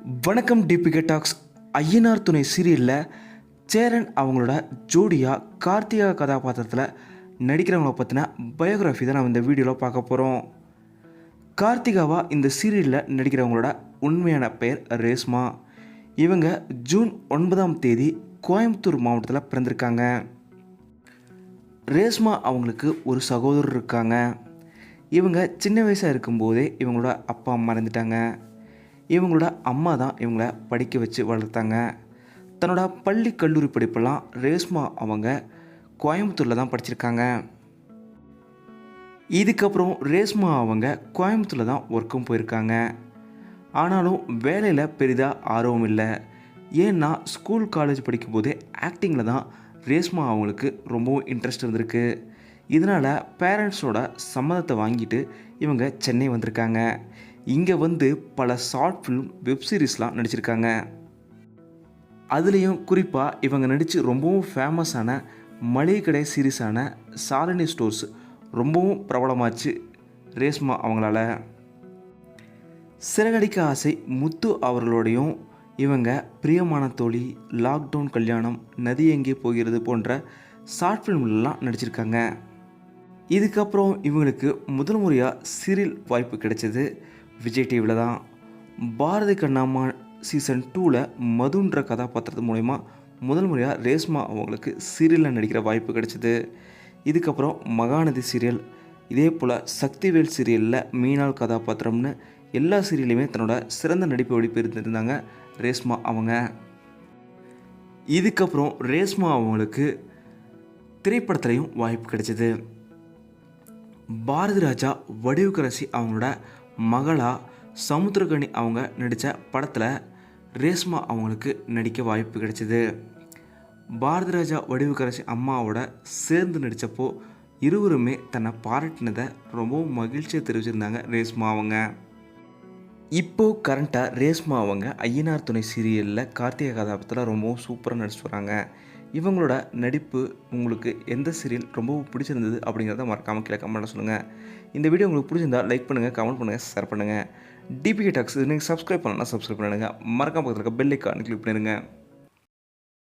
வணக்கம் DPK tax. Ayyanar துணை சீரியலில் சேரன் அவங்களோட ஜோடியாக கார்த்திகா கதாபாத்திரத்தில் நடிக்கிறவங்கள பற்றின பயோகிராஃபி தான் நம்ம இந்த வீடியோவில் பார்க்க போகிறோம். கார்த்திகாவா இந்த சீரியலில் நடிக்கிறவங்களோட உண்மையான பெயர் ரேஷ்மா. இவங்க ஜூன் 9 கோயம்புத்தூர் மாவட்டத்தில் பிறந்திருக்காங்க. ரேஷ்மா அவங்களுக்கு ஒரு சகோதரர் இருக்காங்க. இவங்க சின்ன வயசாக இருக்கும்போதே இவங்களோட அப்பா மறந்துட்டாங்க. இவங்களோட அம்மா தான் இவங்கள படிக்க வச்சு வளர்த்தாங்க. தன்னோட பள்ளி கல்லூரி படிப்பெல்லாம் ரேஷ்மா அவங்க கோயம்புத்தூரில் தான் படிச்சிருக்காங்க. இதுக்கப்புறம் ரேஷ்மா அவங்க கோயம்புத்தூரில் தான் ஒர்க்கும் போயிருக்காங்க. ஆனாலும் வேலையில் பெரிதாக ஆர்வம் இல்லை. ஏன்னா ஸ்கூல் காலேஜ் படிக்கும்போதே ஆக்டிங்கில் தான் ரேஷ்மா அவங்களுக்கு ரொம்பவும் இன்ட்ரெஸ்ட் இருந்திருக்கு. இதனால் பேரண்ட்ஸோட சம்மதத்தை வாங்கிட்டு இவங்க சென்னை வந்திருக்காங்க. இங்கே வந்து பல ஷார்ட் ஃபிலிம் வெப்சீரிஸ்லாம் நடிச்சிருக்காங்க. அதுலேயும் குறிப்பாக இவங்க நடித்து ரொம்பவும் ஃபேமஸான மளிகை கடை சீரீஸான சாலினி ஸ்டோர்ஸ் ரொம்பவும் பிரபலமாச்சு ரேஷ்மா அவங்களால. சிறகடிக்க ஆசை முத்து அவர்களோடையும் இவங்க பிரியமான தோழி, லாக்டவுன் கல்யாணம், நதி எங்கே போகிறது போன்ற ஷார்ட் ஃபிலிம்லாம் நடிச்சிருக்காங்க. இதுக்கப்புறம் இவங்களுக்கு முதல் முறையாக சீரியல் வாய்ப்பு கிடைச்சது விஜய் டிவியில் தான். பாரதி கண்ணம்மா சீசன் 2ல் மதுன்ற கதாபாத்திரத்து மூலயமா முதல் முறையாக ரேஷ்மா அவங்களுக்கு சீரியலில் நடிக்கிற வாய்ப்பு கிடைச்சிது. இதுக்கப்புறம் மகாநதி சீரியல், இதே போல் சக்திவேல் சீரியலில் மீனாள் கதாபாத்திரம்னு எல்லா சீரியலையுமே தன்னோட சிறந்த நடிப்பை வெளிப்படுத்தியிருந்தாங்க ரேஷ்மா அவங்க. இதுக்கப்புறம் ரேஷ்மா அவங்களுக்கு திரைப்படத்துலையும் வாய்ப்பு கிடைச்சிது. பாரதி ராஜா வடிவுக்கரசி அவங்களோட மகளாக சமுத்திரகனி அவங்க நடித்த படத்தில் ரேஷ்மா அவங்களுக்கு நடிக்க வாய்ப்பு கிடைச்சிது. பாரதி ராஜா வடிவுக்கரசி அம்மாவோட சேர்ந்து நடித்தப்போ இருவருமே தன்னை பாராட்டினதை ரொம்பவும் மகிழ்ச்சியாக தெரிவிச்சிருந்தாங்க ரேஷ்மா அவங்க. இப்போது கரண்ட்டாக ரேஷ்மா அவங்க ஐயனார் துணை சீரியலில் கார்த்திகை கதாபாத்திரத்தில் ரொம்பவும் சூப்பராக நடிச்சு வராங்க. இவங்களோட நடிப்பு உங்களுக்கு எந்த சீரியல் ரொம்பவும் பிடிச்சிருந்தது அப்படிங்கிறத மறக்காமல் கீழே கமெண்ட்டில் சொல்லுங்கள். இந்த வீடியோ உங்களுக்கு பிடிச்சிருந்தால் லைக் பண்ணுங்கள், கமெண்ட் பண்ணுங்கள், ஷேர் பண்ணுங்கள். டிபிகே டாக்ஸ் நீங்கள் சப்ஸ்கிரைப் பண்ணலாம், சப்ஸ்கிரைப் பண்ணுங்கள். மறக்காம பக்கத்தில் இருக்க பெல் ஐக்கான் கிளிக் பண்ணிடுங்க.